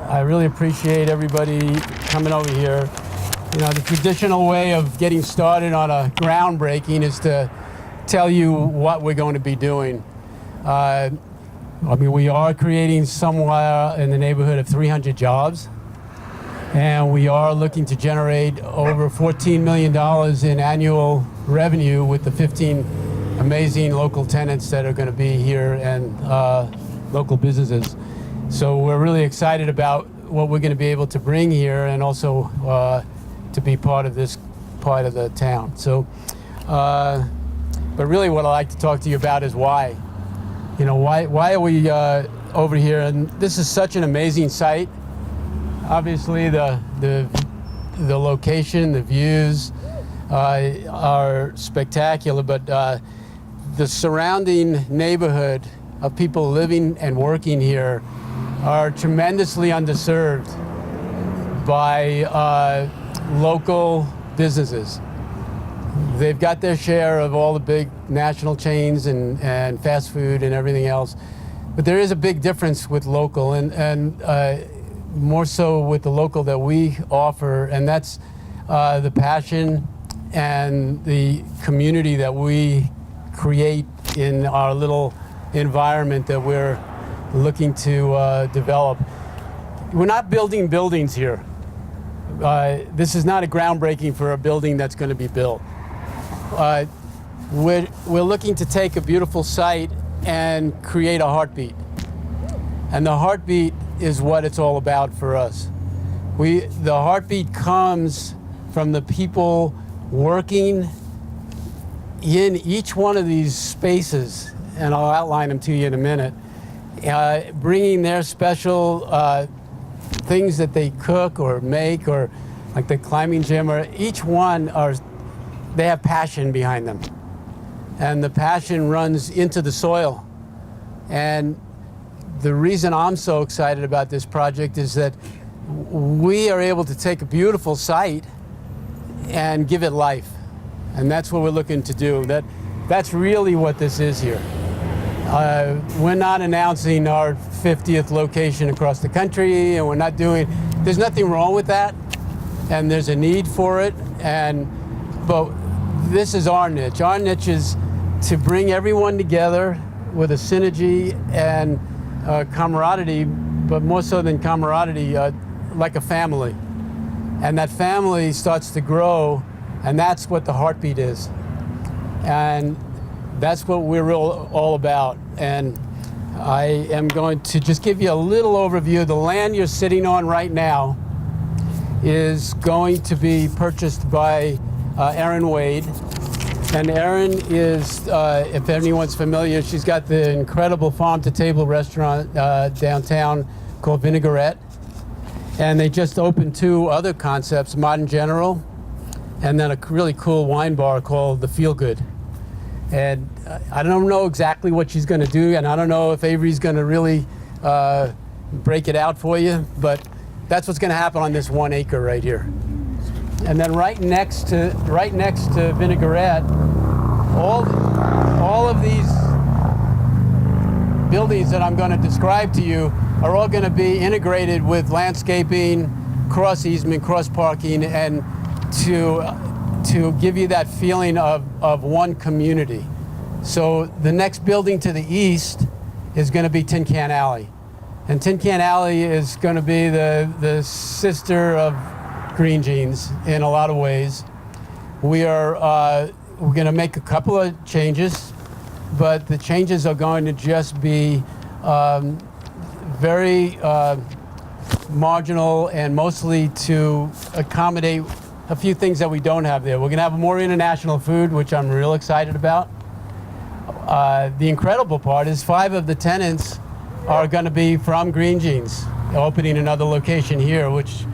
I really appreciate everybody coming over here. You know, the traditional way of getting started on a groundbreaking is to tell you what we're going to be doing. I mean, we are creating somewhere in the neighborhood of 300 jobs, and we are looking to generate over $14 million in annual revenue with the 15 amazing local tenants that are going to be here and local businesses. So we're really excited about what we're going to be able to bring here, and also to be part of this part of the town. So, but really what I'd like to talk to you about is why. You know, why are we over here? And this is such an amazing site. Obviously, the location, the views are spectacular, but the surrounding neighborhood of people living and working here are tremendously underserved by local businesses. They've got their share of all the big national chains and fast food and everything else, but there is a big difference with local, and more so with the local that we offer, and that's the passion and the community that we create in our little environment that we're looking to develop. We're not building buildings here. This is not a groundbreaking for a building that's going to be built. We're looking to take a beautiful site and create a heartbeat. And the heartbeat is what it's all about for us. The heartbeat comes from the people working in each one of these spaces, and I'll outline them to you in a minute, bringing their special things that they cook or make, or like the climbing gym, or each one they have passion behind them. And the passion runs into the soil. And the reason I'm so excited about this project is that we are able to take a beautiful site and give it life. And that's what we're looking to do. That's really what this is here. We're not announcing our 50th location across the country, and there's nothing wrong with that, and there's a need for it, but this is our niche. Our niche is to bring everyone together with a synergy and camaraderie, but more so than camaraderie, like a family. And that family starts to grow, and that's what the heartbeat is. And that's what we're all about. And I am going to just give you a little overview. The land you're sitting on right now is going to be purchased by Erin Wade. And Erin is, if anyone's familiar, she's got the incredible farm-to-table restaurant downtown called Vinagerette. And they just opened 2 other concepts, Modern General, and then a really cool wine bar called The Feel Good. And I don't know exactly what she's going to do, and I don't know if Avery's going to really break it out for you, but that's what's going to happen on this 1 acre right here. And then right next to Vinagerette, all of these buildings that I'm going to describe to you are all going to be integrated with landscaping, cross easement, cross parking, and to give you that feeling of one community. So the next building to the east is going to be Tin Can Alley. And Tin Can Alley is going to be the sister of Green Jeans in a lot of ways. We're going to make a couple of changes, but the changes are going to just be very marginal and mostly to accommodate a few things that we don't have there. We're going to have more international food, which I'm real excited about. The incredible part is 5 of the tenants are going to be from Green Jeans, opening another location here, which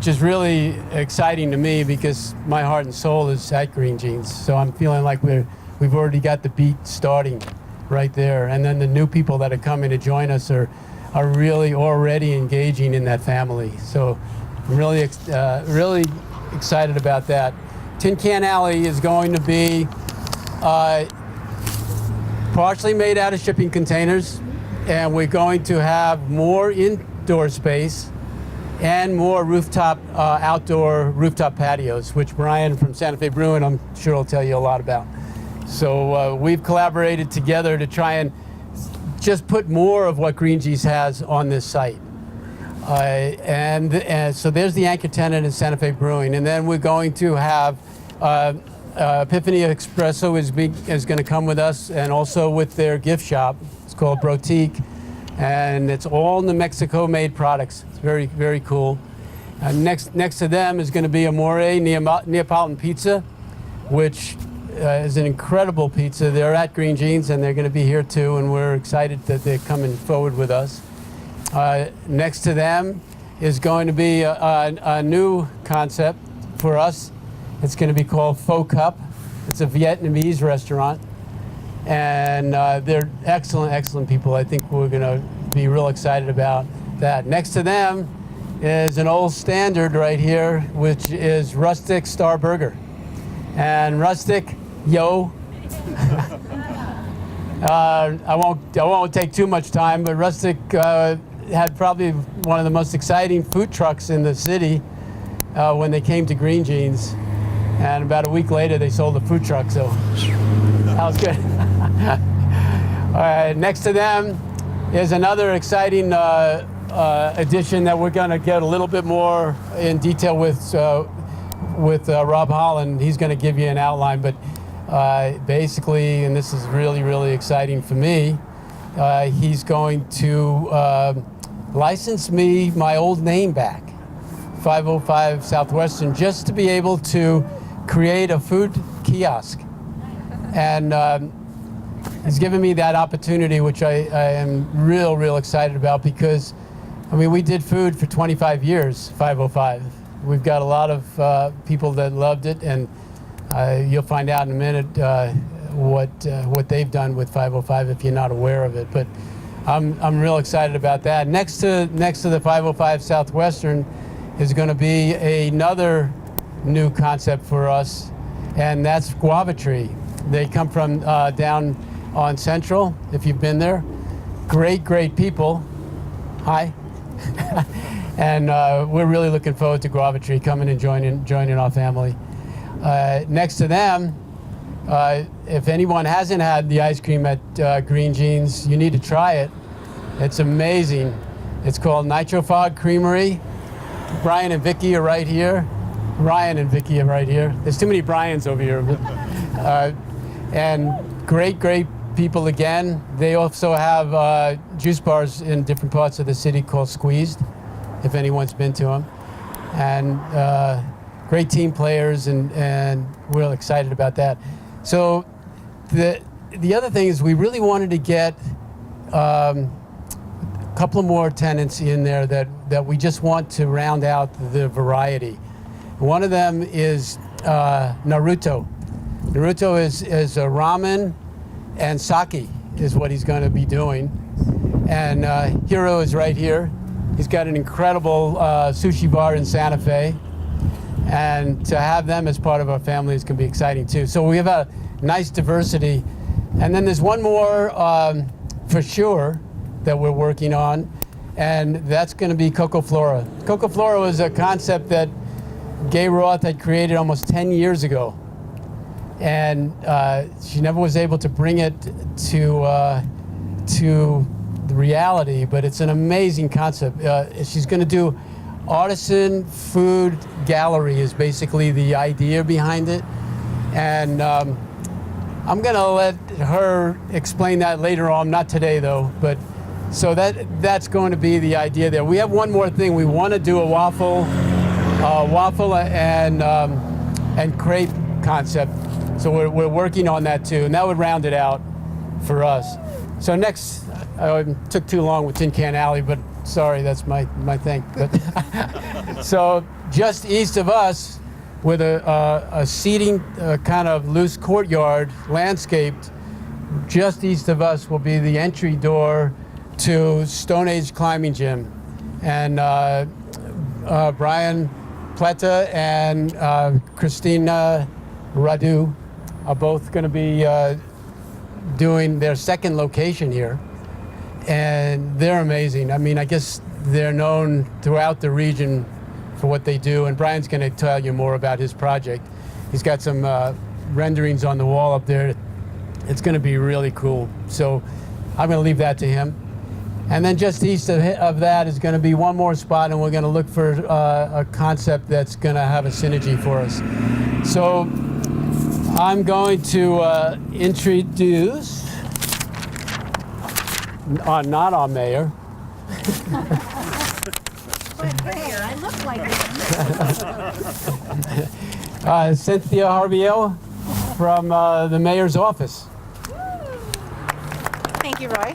is really exciting to me because my heart and soul is at Green Jeans. So I'm feeling like we've already got the beat starting right there. And then the new people that are coming to join us are really already engaging in that family. So I'm really excited about that. Tin Can Alley is going to be partially made out of shipping containers, and we're going to have more indoor space and more rooftop, outdoor rooftop patios, which Bryan from Santa Fe Brewing, I'm sure will tell you a lot about. So we've collaborated together to try and just put more of what Green G's has on this site. And so there's the anchor tenant in Santa Fe Brewing. And then we're going to have Epiphany Espresso is going to come with us, and also with their gift shop. It's called Brotique, and it's all New Mexico-made products. It's very, very cool. Next to them is going to be Amore Neapolitan Pizza, which is an incredible pizza. They're at Green Gene's, and they're going to be here too, and we're excited that they're coming forward with us. Next to them is going to be a new concept for us. It's going to be called Pho Cup. It's a Vietnamese restaurant, and they're excellent, excellent people. I think we're going to be real excited about that. Next to them is an old standard right here, which is Rustic Star Burger. And Rustic, yo. I won't take too much time, but Rustic had probably one of the most exciting food trucks in the city when they came to Green Gene's. And about a week later, they sold the food truck, so that was good. All right, next to them is another exciting addition that we're going to get a little bit more in detail with Rob Holland. He's going to give you an outline, but basically, and this is really, really exciting for me, he's going to license me my old name back, 505 Southwestern, just to be able to create a food kiosk. And he's given me that opportunity, which I am real excited about, because, I mean, we did food for 25 years, 505. We've got a lot of people that loved it, and you'll find out in a minute what they've done with 505 if you're not aware of it. But I'm real excited about that. Next to the 505 Southwestern is going to be another new concept for us, and that's Guava Tree. They come from down on Central, if you've been there. Great people. Hi. And we're really looking forward to Guava Tree coming and joining our family. Next to them, if anyone hasn't had the ice cream at Green Gene's, you need to try it. It's amazing. It's called Nitro Fog Creamery. Bryan and Vicky are right here. Ryan and Vicky are right here. There's too many Bryans over here. And great people again. They also have juice bars in different parts of the city called Squeezed, if anyone's been to them. And great team players, and we're excited about that. So the other thing is we really wanted to get a couple of more tenants in there that we just want to round out the variety. One of them is Naruto. Naruto is a ramen and sake is what he's going to be doing. And Hiro is right here. He's got an incredible sushi bar in Santa Fe. And to have them as part of our family is going to be exciting too. So we have a nice diversity. And then there's one more for sure that we're working on, and that's going to be Coco Flora. Coco Flora was a concept that Gay Roth had created almost 10 years ago. And she never was able to bring it to the reality, but it's an amazing concept. She's going to do artisan food gallery is basically the idea behind it. And I'm going to let her explain that later on, not today though, but so that's going to be the idea there. We have one more thing. We want to do a waffle and crepe concept. So we're working on that too, and that would round it out for us. So next, I took too long with Tin Can Alley, but sorry, that's my thing. But so just east of us, with a seating kind of loose courtyard, landscaped, just east of us will be the entry door to Stoneage Climbing Gym. And Bryan Pletta and Christina Radu are both going to be doing their second location here. And they're amazing. I mean, I guess they're known throughout the region for what they do, and Bryan's going to tell you more about his project. He's got some renderings on the wall up there. It's going to be really cool. So I'm going to leave that to him. And then just east of that is going to be one more spot, and we're going to look for a concept that's going to have a synergy for us. So I'm going to introduce, not our mayor. But mayor, I look like him. Synthia Jaramillo from the mayor's office. Thank you, Roy.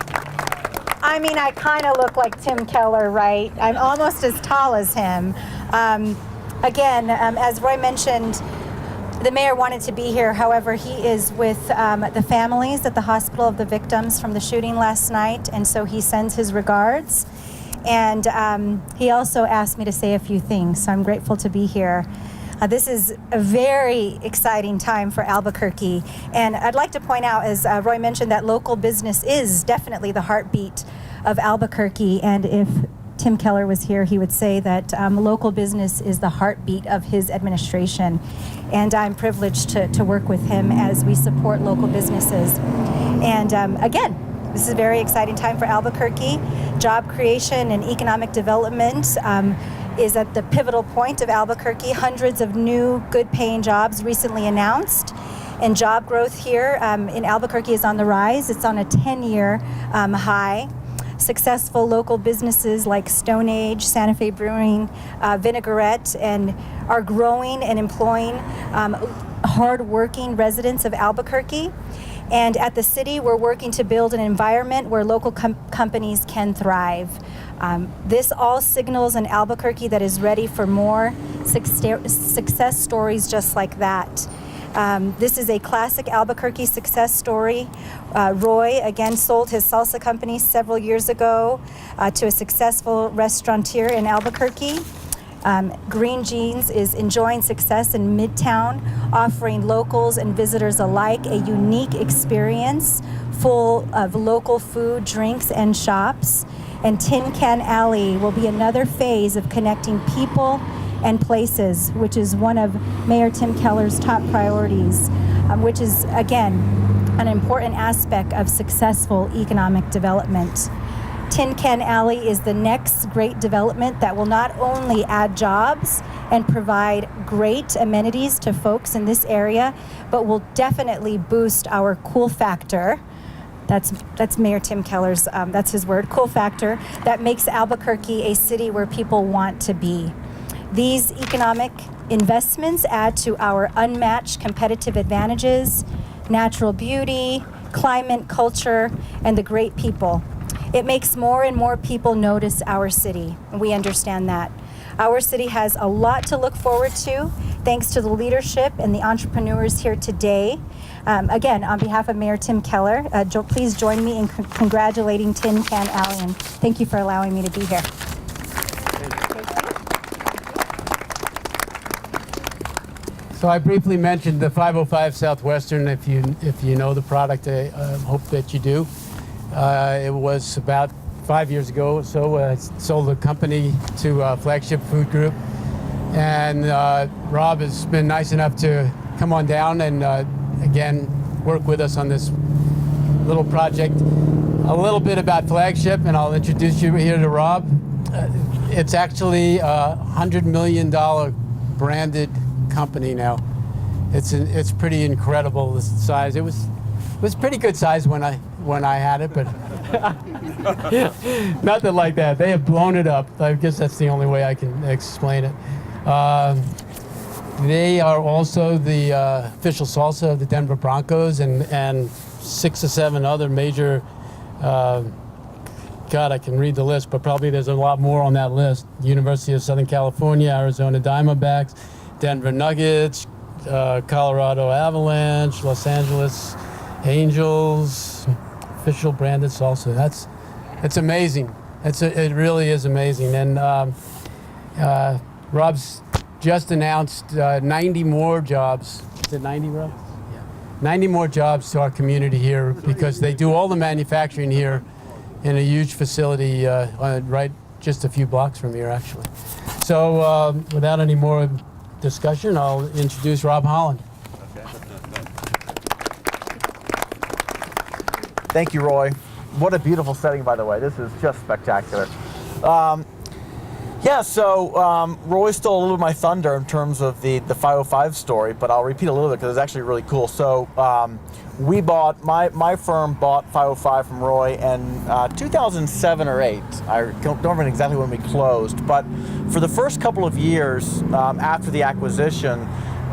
I mean, I kind of look like Tim Keller, right? I'm almost as tall as him. Again, as Roy mentioned, the mayor wanted to be here. However, he is with the families at the hospital of the victims from the shooting last night, and so he sends his regards. And he also asked me to say a few things, so I'm grateful to be here. This is a very exciting time for Albuquerque. And I'd like to point out, as Roy mentioned, that local business is definitely the heartbeat of Albuquerque. And if Tim Keller was here, he would say that local business is the heartbeat of his administration. And I'm privileged to work with him as we support local businesses. And again, this is a very exciting time for Albuquerque. Job creation and economic development is at the pivotal point of Albuquerque. Hundreds of new good-paying jobs recently announced. And job growth here in Albuquerque is on the rise. It's on a 10-year high. Successful local businesses like Stoneage, Santa Fe Brewing, Vinagerette, and are growing and employing hard-working residents of Albuquerque. And at the city, we're working to build an environment where local companies can thrive. This all signals an Albuquerque that is ready for more success stories just like that. This is a classic Albuquerque success story. Roy, again, sold his salsa company several years ago to a successful restaurateur in Albuquerque. Green Jeans is enjoying success in Midtown, offering locals and visitors alike a unique experience full of local food, drinks, and shops. And Tin Can Alley will be another phase of connecting people and places, which is one of Mayor Tim Keller's top priorities, which is, again, an important aspect of successful economic development. Tin Can Alley is the next great development that will not only add jobs and provide great amenities to folks in this area, but will definitely boost our cool factor. That's Mayor Tim Keller's, that's his word, cool factor, that makes Albuquerque a city where people want to be. These economic investments add to our unmatched competitive advantages, natural beauty, climate, culture, and the great people. It makes more and more people notice our city, and we understand that. Our city has a lot to look forward to, thanks to the leadership and the entrepreneurs here today. Again, on behalf of Mayor Tim Keller, please join me in congratulating Tin Can Alley, and thank you for allowing me to be here. So I briefly mentioned the 505 Southwestern. If you know the product, I hope that you do. It was about 5 years ago or so. Sold the company to Flagship Food Group. And Rob has been nice enough to come on down and, again, work with us on this little project. A little bit about Flagship, and I'll introduce you here to Rob. It's actually a $100 million branded company now. It's pretty incredible, the size. It was pretty good size when I had it, but nothing like that. They have blown it up. I guess that's the only way I can explain it. They are also the official salsa of the Denver Broncos and 6 or 7 other major, God, I can read the list, but probably there's a lot more on that list. University of Southern California, Arizona Diamondbacks, Denver Nuggets, Colorado Avalanche, Los Angeles Angels, official branded salsa. It's amazing. It really is amazing. And Rob's just announced 90 more jobs. Is it 90, Rob? Yeah. 90 more jobs to our community here because they do all the manufacturing here in a huge facility right just a few blocks from here, actually. So without any more discussion, I'll introduce Rob Holland. Okay. Thank you, Roy. What a beautiful setting, by the way. This is just spectacular. Yeah, so Roy stole a little of my thunder in terms of the 505 story, but I'll repeat a little bit because it's actually really cool. So we bought, my firm bought 505 from Roy in 2007 or 8. I don't remember exactly when we closed, but for the first couple of years after the acquisition,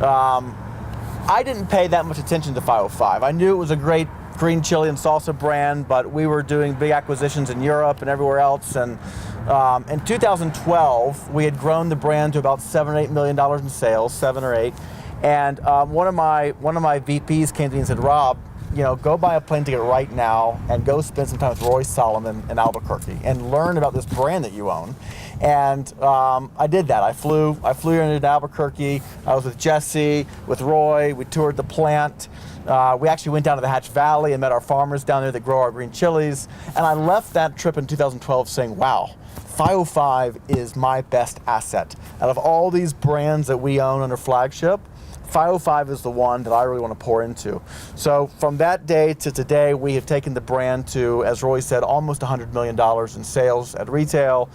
I didn't pay that much attention to 505. I knew it was a great green chili and salsa brand, but we were doing big acquisitions in Europe and everywhere else. And in 2012, we had grown the brand to about $7 or $8 million in sales, 7 or 8. And one of my VPs came to me and said, Rob, you know, go buy a plane ticket right now and go spend some time with Roy Solomon in Albuquerque and learn about this brand that you own. And I did that. I flew into Albuquerque. I was with Jesse, with Roy. We toured the plant. We actually went down to the Hatch Valley and met our farmers down there that grow our green chilies. And I left that trip in 2012 saying, wow, 505 is my best asset. Out of all these brands that we own under flagship, 505 is the one that I really want to pour into. So from that day to today, we have taken the brand to, as Roy said, almost $100 million in sales at retail.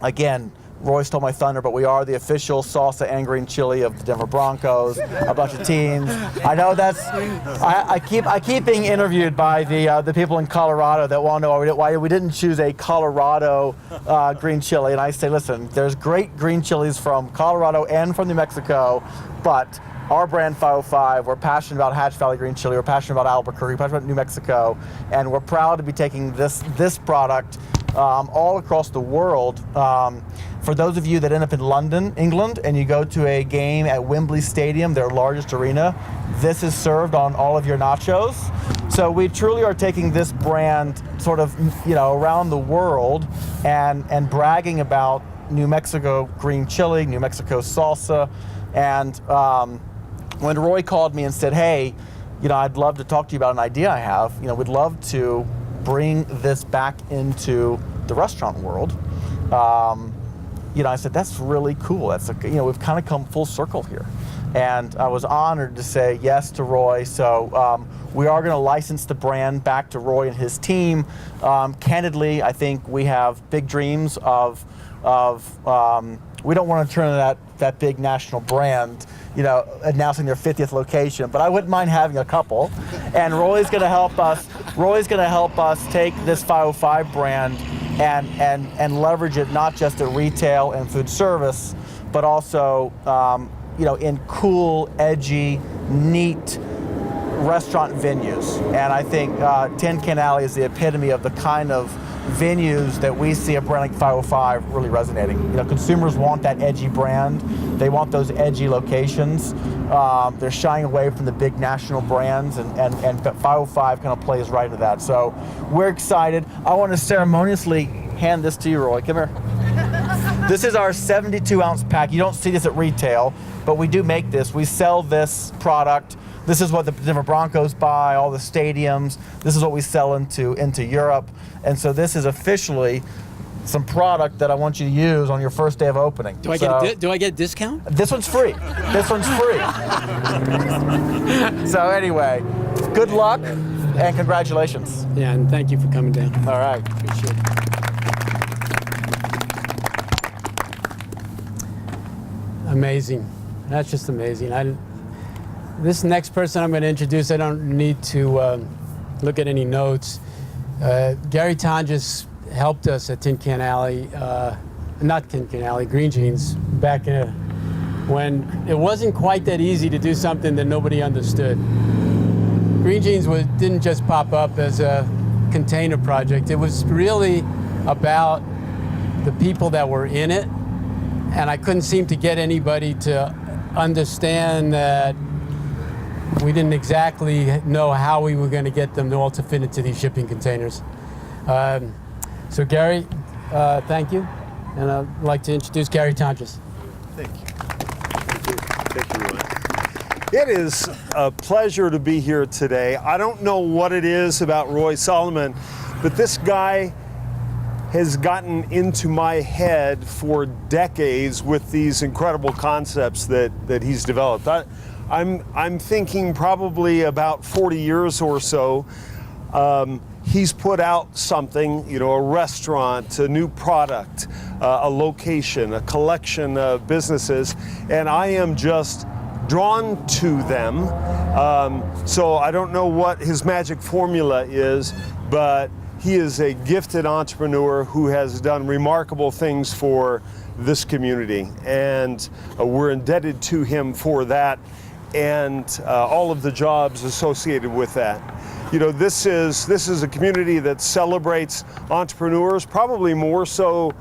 Again, Roy stole my thunder, but we are the official salsa and green chili of the Denver Broncos, a bunch of teams. I know that's, I keep being interviewed by the people in Colorado that want to know why we didn't choose a Colorado green chili. And I say, listen, there's great green chilies from Colorado and from New Mexico, but our brand 505, we're passionate about Hatch Valley green chili, we're passionate about Albuquerque, we're passionate about New Mexico, and we're proud to be taking this product all across the world. For those of you that end up in London, England, and you go to a game at Wembley Stadium, their largest arena, this is served on all of your nachos. So we truly are taking this brand sort of, you know, around the world and bragging about New Mexico green chili, New Mexico salsa. And when Roy called me and said, hey, you know, I'd love to talk to you about an idea I have, you know, we'd love to bring this back into the restaurant world. You know, I said, that's really cool. That's, you know, we've kind of come full circle here. And I was honored to say yes to Roy. So we are going to license the brand back to Roy and his team. Candidly, I think we have big dreams of we don't want to turn that big national brand, you know, announcing their 50th location, but I wouldn't mind having a couple. And Roy's going to help us. Roy's going to help us take this 505 brand and leverage it not just at retail and food service, but also you know, in cool, edgy, neat restaurant venues. And I think Tin Can Alley is the epitome of the kind of venues that we see a brand like 505 really resonating. You know, consumers want that edgy brand. They want those edgy locations. They're shying away from the big national brands, and 505 kind of plays right into that. So we're excited. I want to ceremoniously hand this to you, Roy. Come here. This is our 72-ounce pack. You don't see this at retail, but we do make this. We sell this product. This is what the Denver Broncos buy, all the stadiums. This is what we sell into Europe. And so this is officially some product that I want you to use on your first day of opening. Do I get a discount? This one's free. This one's free. So anyway, good luck and congratulations. Yeah, and thank you for coming down. All right. Appreciate it. Amazing. That's just amazing. This next person I'm going to introduce, I don't need to look at any notes. Gary Tonjes helped us at Tin Can Alley, not Tin Can Alley, Green Jeans, back when it wasn't quite that easy to do something that nobody understood. Green Jeans didn't just pop up as a container project. It was really about the people that were in it, and I couldn't seem to get anybody to understand that we didn't exactly know how we were going to get them all to fit into these shipping containers. So Gary, thank you. And I'd like to introduce Gary Tonjes. Thank you. Thank you, Roy. It is a pleasure to be here today. I don't know what it is about Roy Solomon, but this guy has gotten into my head for decades with these incredible concepts that he's developed. I'm thinking probably about 40 years or so. He's put out something, you know, a restaurant, a new product, a location, a collection of businesses, and I am just drawn to them. So I don't know what his magic formula is, but he is a gifted entrepreneur who has done remarkable things for this community, and we're indebted to him for that and all of the jobs associated with that. You know, this is a community that celebrates entrepreneurs, probably more so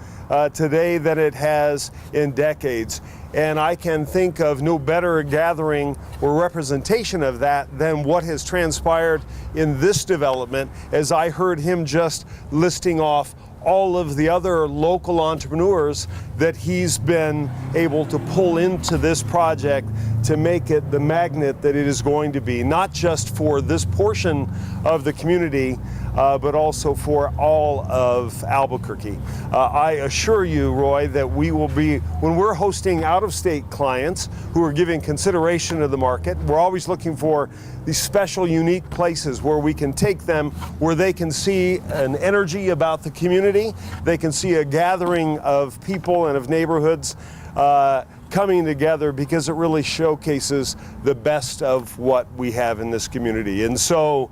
today than it has in decades. And I can think of no better gathering or representation of that than what has transpired in this development, as I heard him just listing off all of the other local entrepreneurs that he's been able to pull into this project to make it the magnet that it is going to be, not just for this portion of the community, but also for all of Albuquerque. I assure you, Roy, that we will be, when we're hosting out-of-state clients who are giving consideration to the market, we're always looking for these special, unique places where we can take them, where they can see an energy about the community, they can see a gathering of people and of neighborhoods coming together, because it really showcases the best of what we have in this community. And so,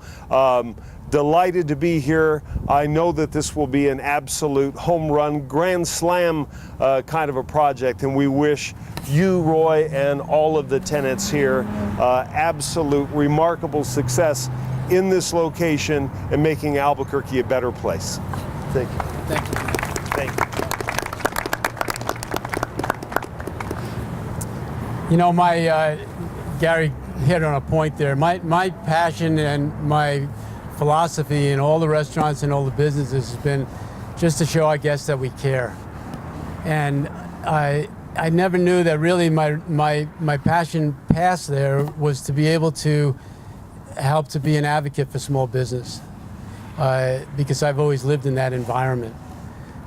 delighted to be here. I know that this will be an absolute home run, grand slam kind of a project, and we wish you, Roy, and all of the tenants here absolute remarkable success in this location and making Albuquerque a better place. Thank you. Thank you. Thank you. You know, Gary hit on a point there. My passion and my philosophy in all the restaurants and all the businesses has been just to show our guests that we care. And I never knew that really my passion past there was to be able to help to be an advocate for small business, because I've always lived in that environment.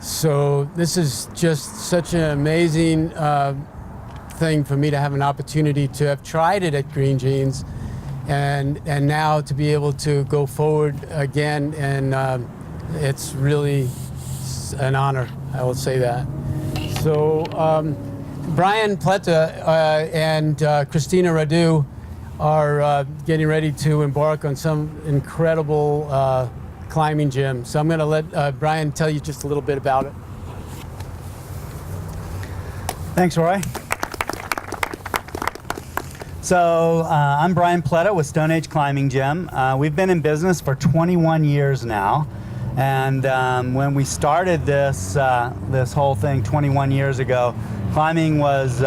So this is just such an amazing thing for me to have an opportunity to have tried it at Green Jeans, and now to be able to go forward again, and it's really an honor, I will say that. So Bryan, Pletta, and Christina Radu are getting ready to embark on some incredible climbing gym. So I'm going to let Bryan tell you just a little bit about it. Thanks, Roy. So I'm Bryan Pletta with Stoneage Climbing Gym. We've been in business for 21 years now, and when we started this whole thing 21 years ago, climbing was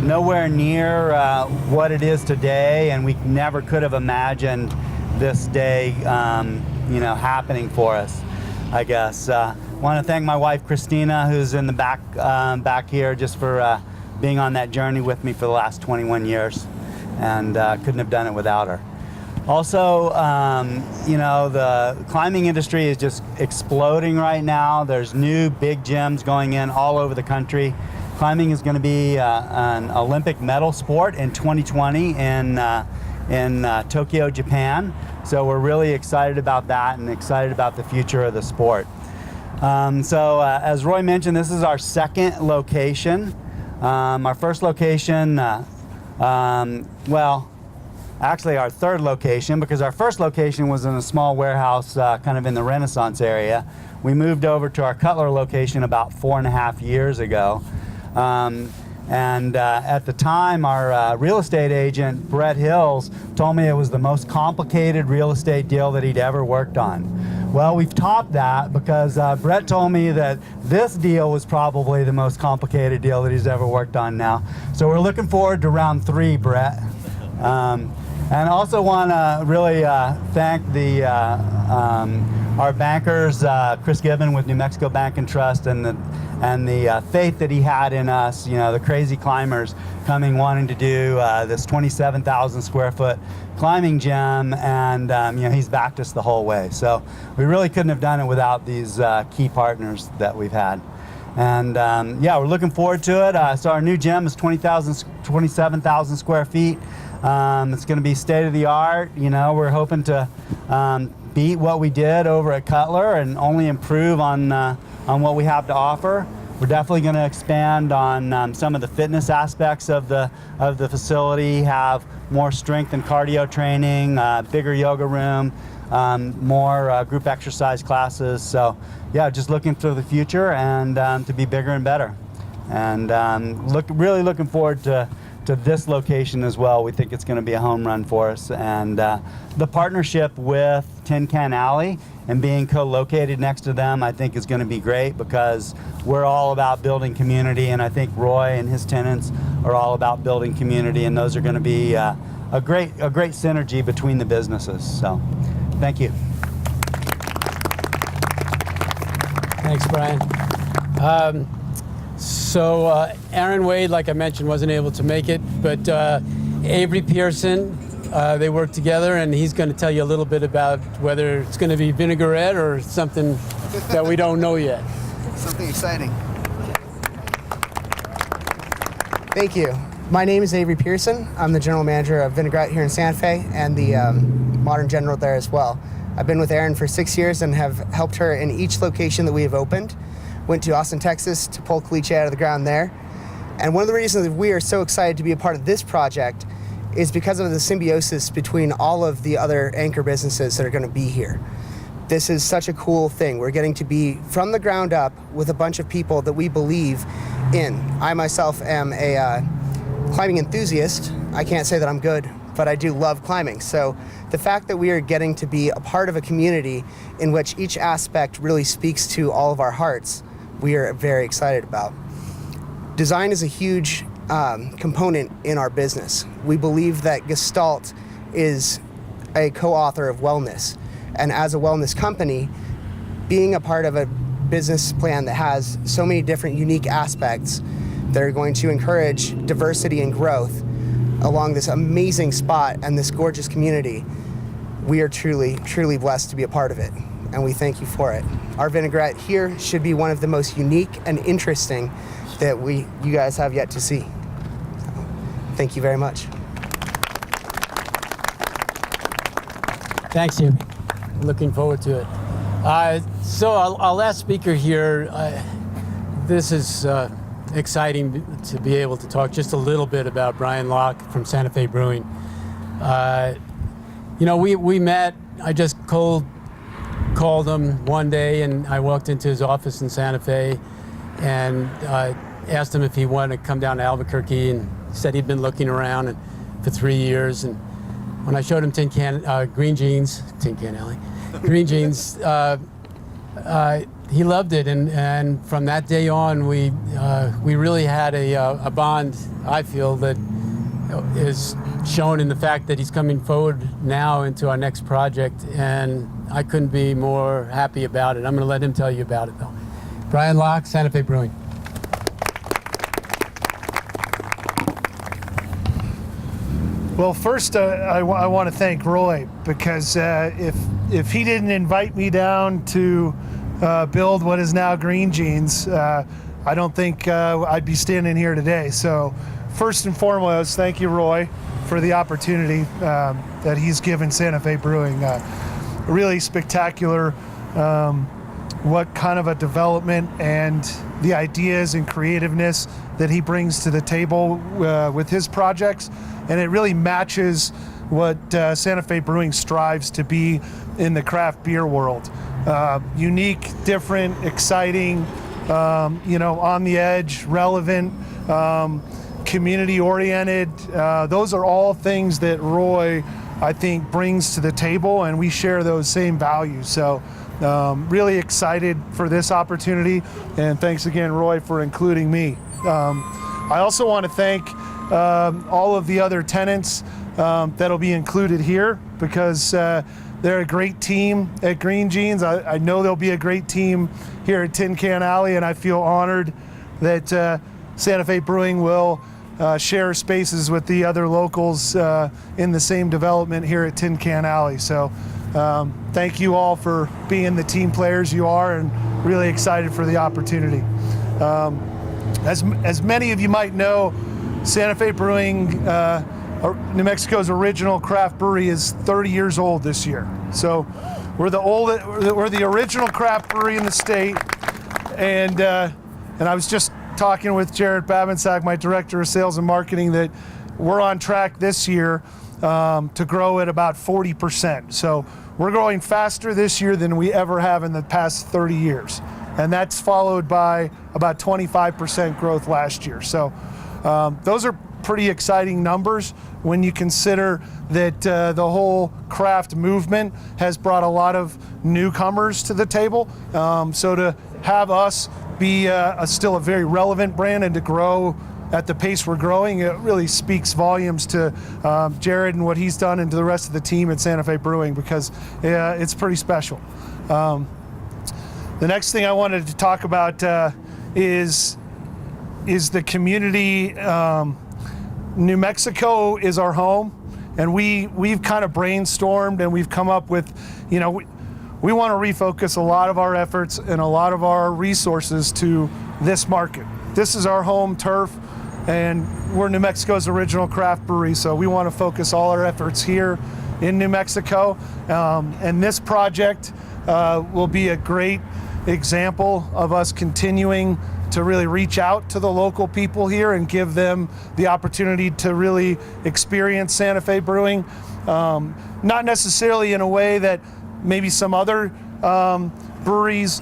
nowhere near what it is today, and we never could have imagined this day, happening for us, I guess. I want to thank my wife Christina, who's in the back here, just for being on that journey with me for the last 21 years. And couldn't have done it without her. Also, the climbing industry is just exploding right now. There's new big gyms going in all over the country. Climbing is going to be an Olympic medal sport in 2020 in Tokyo, Japan. So we're really excited about that and excited about the future of the sport. As Roy mentioned, this is our second location. Our first location, actually our third location, because our first location was in a small warehouse kind of in the Renaissance area. We moved over to our Cutler location about 4.5 years ago. At the time, our real estate agent, Brett Hills, told me it was the most complicated real estate deal that he'd ever worked on. Well, we've topped that, because Brett told me that this deal was probably the most complicated deal that he's ever worked on now. So we're looking forward to round 3, Brett. And also want to really thank the our bankers, Chris Gibbon with New Mexico Bank and Trust, and the faith that he had in us, the crazy climbers coming wanting to do this 27,000 square foot climbing gym, and he's backed us the whole way. So we really couldn't have done it without these key partners that we've had. And we're looking forward to it. So our new gym is 27,000 square feet. It's going to be state of the art. We're hoping to beat what we did over at Cutler and only improve on what we have to offer. We're definitely going to expand on some of the fitness aspects of the facility, have more strength and cardio training, bigger yoga room, more group exercise classes. So just looking for the future and to be bigger and better. And really looking forward to this location as well. We think it's going to be a home run for us. And the partnership with Tin Can Alley and being co-located next to them, I think is going to be great, because we're all about building community, and I think Roy and his tenants are all about building community, and those are going to be a great synergy between the businesses. So thank you. Thanks, Brian. So Aaron Wade, like I mentioned, wasn't able to make it, but Avery Pearson, they work together, and he's going to tell you a little bit about whether it's going to be Vinagerette or something that we don't know yet. Something exciting. Thank you. My name is Avery Pearson. I'm the general manager of Vinagerette here in Santa Fe, and the modern general there as well. I've been with Erin for 6 years and have helped her in each location that we have opened. Went to Austin, Texas to pull Caliche out of the ground there. And one of the reasons that we are so excited to be a part of this project is because of the symbiosis between all of the other anchor businesses that are going to be here. This is such a cool thing. We're getting to be from the ground up with a bunch of people that we believe in. I myself am a climbing enthusiast. I can't say that I'm good, but I do love climbing. So the fact that we are getting to be a part of a community in which each aspect really speaks to all of our hearts, we are very excited about. Design is a huge component in our business. We believe that Gestalt is a co-author of wellness. And as a wellness company, being a part of a business plan that has so many different unique aspects that are going to encourage diversity and growth along this amazing spot and this gorgeous community, we are truly, truly blessed to be a part of it. And we thank you for it. Our Vinagerette here should be one of the most unique and interesting that you guys have yet to see. So, thank you very much. Thanks, Hugh. Looking forward to it. So our last speaker here, this is exciting to be able to talk just a little bit about Bryan Locke from Santa Fe Brewing. We met, I just called him one day, and I walked into his office in Santa Fe and asked him if he wanted to come down to Albuquerque, and said he'd been looking around for 3 years. And when I showed him green jeans, Tin Can Alley, green jeans, he loved it. And from that day on, we really had a bond, I feel, that is shown in the fact that he's coming forward now into our next project, and I couldn't be more happy about it. I'm going to let him tell you about it, though. Bryan Locke, Santa Fe Brewing. Well, first, I want to thank Roy, because if he didn't invite me down to build what is now Green Jeans, I don't think I'd be standing here today. So first and foremost, thank you, Roy, for the opportunity that he's given Santa Fe Brewing. Really spectacular, what kind of a development and the ideas and creativeness that he brings to the table with his projects. And it really matches what Santa Fe Brewing strives to be in the craft beer world. Unique, different, exciting, on the edge, relevant, community-oriented. Those are all things that Roy, I think, brings to the table, and we share those same values. So really excited for this opportunity, and thanks again, Roy, for including me. I also want to thank all of the other tenants that'll be included here, because they're a great team at Green Jeans. I know they'll be a great team here at Tin Can Alley, and I feel honored that Santa Fe Brewing will share spaces with the other locals in the same development here at Tin Can Alley. So thank you all for being the team players you are, and really excited for the opportunity. As many of you might know, Santa Fe Brewing, New Mexico's original craft brewery, is 30 years old this year. So we're the original craft brewery in the state, and I was just talking with Jared Babinsack, my director of sales and marketing, that we're on track this year to grow at about 40%. So we're growing faster this year than we ever have in the past 30 years. And that's followed by about 25% growth last year. So those are pretty exciting numbers when you consider that the whole craft movement has brought a lot of newcomers to the table. So to have us be still a very relevant brand and to grow at the pace we're growing, it really speaks volumes to Jared and what he's done, and to the rest of the team at Santa Fe Brewing, because it's pretty special. The next thing I wanted to talk about is the community. New Mexico is our home, and we've kind of brainstormed, and we've come up with, we want to refocus a lot of our efforts and a lot of our resources to this market. This is our home turf, and we're New Mexico's original craft brewery, so we want to focus all our efforts here in New Mexico. And this project will be a great example of us continuing to really reach out to the local people here and give them the opportunity to really experience Santa Fe Brewing. Not necessarily in a way that maybe some other breweries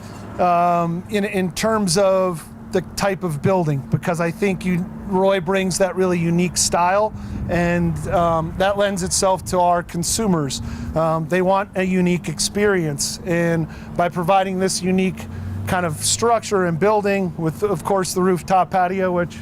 in terms of the type of building, because I think Roy brings that really unique style, and that lends itself to our consumers. They want a unique experience, and by providing this unique kind of structure and building with, of course, the rooftop patio, which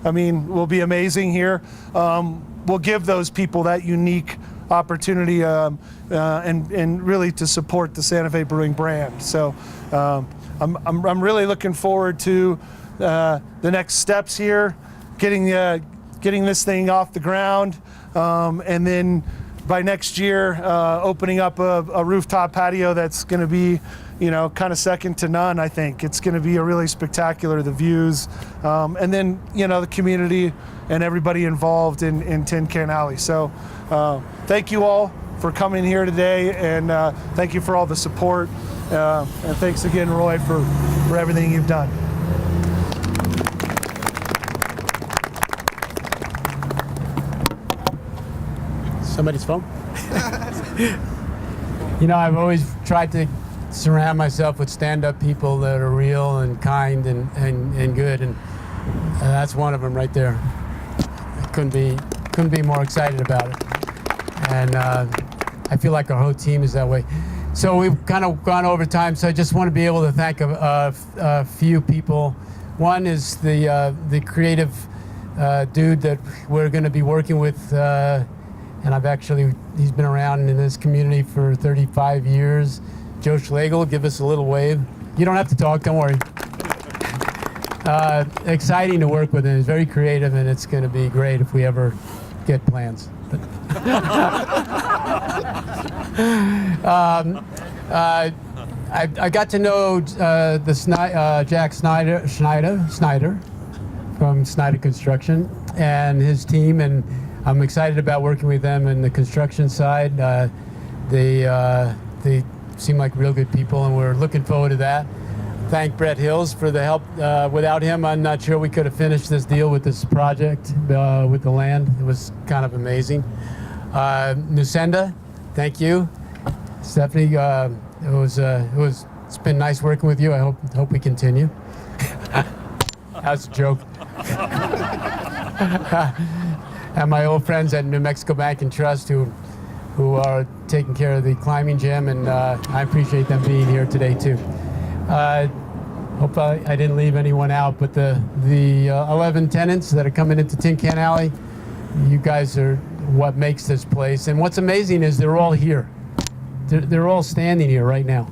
will be amazing here, we'll give those people that unique opportunity and really to support the Santa Fe Brewing brand. So I'm really looking forward to the next steps here, getting this thing off the ground, and then by next year opening up a rooftop patio that's going to be kind of second to none. I think it's going to be a really spectacular, the views, and then the community and everybody involved in Tin Can Alley. So thank you all for coming here today, and thank you for all the support, and thanks again, Roy, for everything you've done. Somebody's phone? I've always tried to surround myself with stand-up people that are real and kind and good, and that's one of them right there. I couldn't be more excited about it, and I feel like our whole team is that way. So we've kind of gone over time, so I just want to be able to thank a few people. One is the creative dude that we're going to be working with, and he's been around in this community for 35 years. Joe Schlegel, give us a little wave. You don't have to talk, don't worry. Exciting to work with him. He's very creative, and it's going to be great if we ever get plans. I got to know Jack Snyder from Snyder Construction and his team, and I'm excited about working with them in the construction side. They seem like real good people, and we're looking forward to that. Thank Brett Hills for the help. Without him, I'm not sure we could have finished this deal with this project with the land. It was kind of amazing. Nusenda, thank you. Stephanie, it's been nice working with you. I hope we continue. That's a joke. And my old friends at New Mexico Bank and Trust who are taking care of the climbing gym, and I appreciate them being here today too. Hope I didn't leave anyone out, but the 11 tenants that are coming into Tin Can Alley, You guys are what makes this place. And what's amazing is they're all here. They're all standing here right now.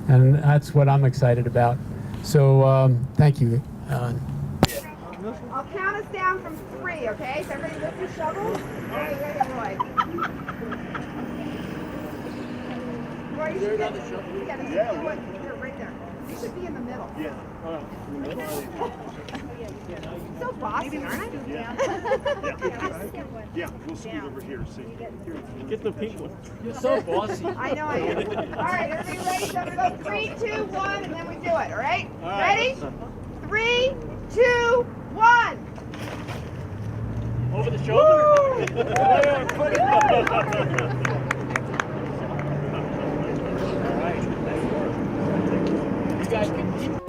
And that's what I'm excited about. So thank you. I'll count us down from 3, okay? So everybody lift your shovels. Ready, Roy. Roy, you should get this. Yeah, this is what, here, right there. You should be in the middle. Yeah. So bossy, aren't I? Yeah, we'll scoot over here. See. Get the pink one. You're so bossy. I know I am. All right, everybody ready? So we go 3, 2, 1, and then we do it, all right? Ready? 3, 2, 1. Over the shoulder. You guys can keep